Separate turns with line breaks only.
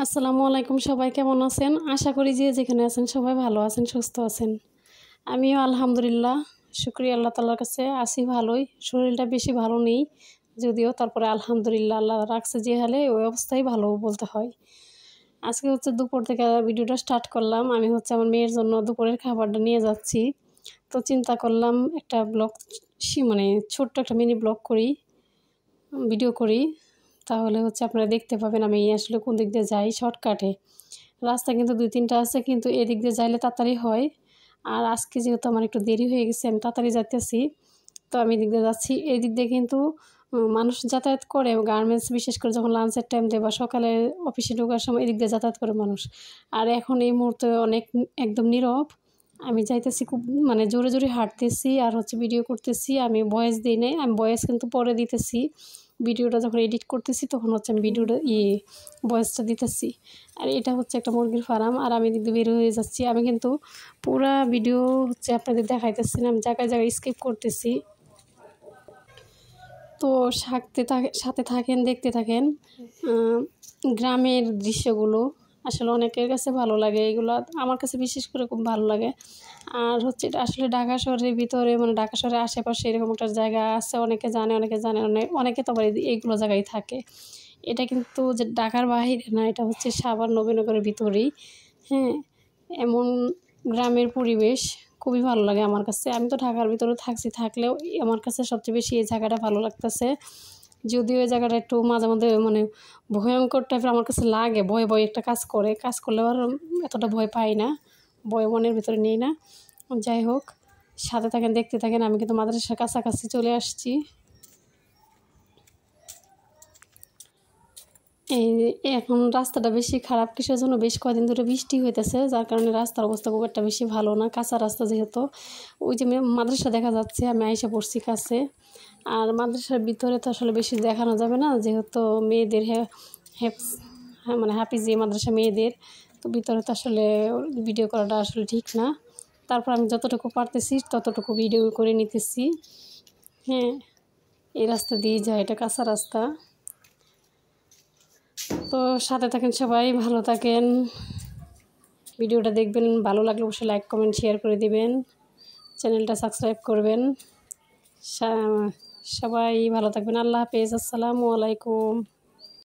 আসসালামু আলাইকুম, সবাই কেমন আছেন? আশা করি যে যেখানে আছেন সবাই ভালো আছেন, সুস্থ আছেন। আমিও আলহামদুলিল্লাহ, শুকরিয়া আল্লাহ তাআলার কাছে আছি ভালোই। শরীরটা বেশি ভালো নেই যদিও, তারপরে আলহামদুলিল্লাহ আল্লাহ রাখছে যে হালে ওই অবস্থায় ভালো বলতে হয়। আজকে দুপুর থেকে ভিডিওটা স্টার্ট করলাম। আমি আমার মেয়ের জন্য দুপুরের খাবারটা নিয়ে যাচ্ছি। তো চিন্তা করলাম একটা ব্লগ মানে ছোট্ট একটা মিনি ব্লগ করি, ভিডিও করি। তাহলে আপনারা দেখতে পাবেন আমি আসলে কোন দিক দিয়ে যাই শর্টকাটে। রাস্তা কিন্তু ২-৩টা আছে, কিন্তু এদিক দিয়ে যাইলে তাড়াতাড়ি হয়। আর আজকে যেহেতু আমার একটু দেরি হয়ে গেছে, আমি তাড়াতাড়ি যাইতেছি। তো আমি এদিক দিয়ে যাচ্ছি। এদিক দিয়ে কিন্তু মানুষ যাতায়াত করে, গার্মেন্টস বিশেষ করে যখন লাঞ্চের টাইম দেয় বা সকালে অফিসে ঢোকার সময় এদিক দিয়ে যাতায়াত করে মানুষ। আর এখন এই মুহূর্তে একদম নীরব। আমি যাইতেছি খুব জোরে জোরে হাঁটতেছি আর ভিডিও করতেছি। আমি ভয়েস দিই নাই, আমি ভয়েস কিন্তু পরে দিতেছি। ভিডিওটা যখন এডিট করতেছি তখন আমি ভিডিওটা ভয়েসটা দিতেছি। আর এটা একটা মুরগির ফার্ম, আর আমি এদিক দিয়ে বের হয়ে যাচ্ছি। আমি কিন্তু পুরা ভিডিও আপনাদের দেখাইতেছি না, আমি জায়গায় জায়গায় স্কিপ করতেছি। তো সাথে থাকেন, দেখতে থাকেন গ্রামের দৃশ্যগুলো। আসলে অনেকের কাছে ভালো লাগে এগুলো, আমার কাছে বিশেষ করে খুব ভালো লাগে। আর এটা আসলে ঢাকা শহরের ভিতরে, ঢাকা শহরের আশেপাশে এরকম একটা জায়গা আছে, অনেকে জানে অনেকে তো আবার এইগুলো জায়গায় থাকে। এটা কিন্তু যে ঢাকার বাহিরে না, এটা সাভার নবীনগরের ভিতরেই। হ্যাঁ, এমন গ্রামের পরিবেশ খুবই ভালো লাগে আমার কাছে। আমি তো ঢাকার ভিতরে থাকলেও আমার কাছে সবচেয়ে বেশি এই জায়গাটা ভালো লাগতেছে। যদিও এই জায়গাটা একটু মাঝে মধ্যে ভয়ঙ্কর টাইপের আমার কাছে লাগে, ভয় ভয় একটা কাজ করলে আর এতটা ভয় পাই না, ভয় মনের ভিতরে নেই না। যাই হোক, সাথে থাকেন, দেখতে থাকেন। আমি কিন্তু মাদ্রাসার কাছাকাছি চলে আসছি। এখন রাস্তাটা বেশি খারাপ কিসের জন্য, বেশ কয়েকদিন ধরে বৃষ্টি হইতেছে, যার কারণে রাস্তার অবস্থা খুব একটা বেশি ভালো না, কাঁচা রাস্তা যেহেতু। ওই যে মাদ্রাসা দেখা যাচ্ছে, আমি আইসা পড়ছি কাছে। আর মাদ্রাসার ভিতরে তো আসলে বেশি দেখানো যাবে না, যেহেতু মেয়েদের হাফিজি মাদ্রাসা মেয়েদের, তো ভিতরে তো আসলে ভিডিও করাটা আসলে ঠিক না। তারপর আমি যতটুকু পারতেছি ততটুকু ভিডিও করে নিতেছি। হ্যাঁ, এই রাস্তা দিয়ে যায়, এটা কাঁচা রাস্তা। তো সাথে থাকেন, সবাই ভালো থাকেন, ভিডিওটা দেখবেন। ভালো লাগলে অবশ্যই লাইক কমেন্ট শেয়ার করে দিবেন, চ্যানেলটা সাবস্ক্রাইব করবেন। সবাই ভালো থাকবেন। আল্লাহ হাফেজ, আসসালামু আলাইকুম।